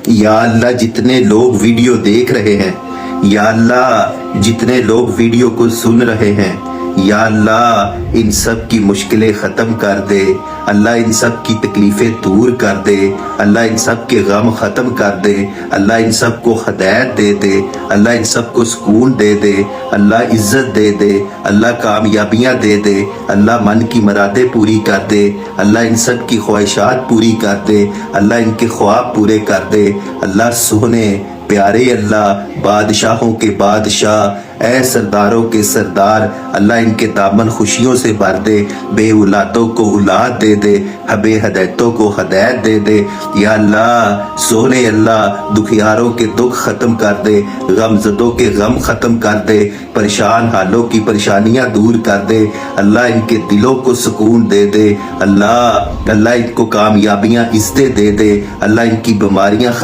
یا اللہ جتنے لوگ ویڈیو دیکھ رہے ہیں، یا اللہ جتنے لوگ ویڈیو کو سن رہے ہیں، یا اللہ ان سب کی مشکلیں ختم کر دے، اللہ ان سب کی تکلیفیں دور کر دے، اللہ ان سب کے غم ختم کر دے، اللہ ان سب کو ہدایت دے دے، اللہ ان سب کو سکون دے دے، اللہ عزت دے دے، اللہ کامیابیاں دے دے، اللہ من کی مرادیں پوری کر دے، اللہ ان سب کی خواہشات پوری کر دے، اللہ ان کے خواب پورے کر دے، اللہ سونے پیارے اللہ بادشاہوں کے بادشاہ، اے سرداروں کے سردار، اللہ ان کے دامن خوشیوں سے بھر دے، بے اولادوں کو اولاد دے دے، بے ہدایتوں کو ہدایت دے دے، یا اللہ سونے اللہ دکھیاروں کے دکھ ختم کر دے، غم زدوں کے غم ختم کر دے، پریشان حالوں کی پریشانیاں دور کر دے، اللہ ان کے دلوں کو سکون دے دے، اللہ ان کو کامیابیاں عزتیں دے دے، اللہ ان کی بیماریاں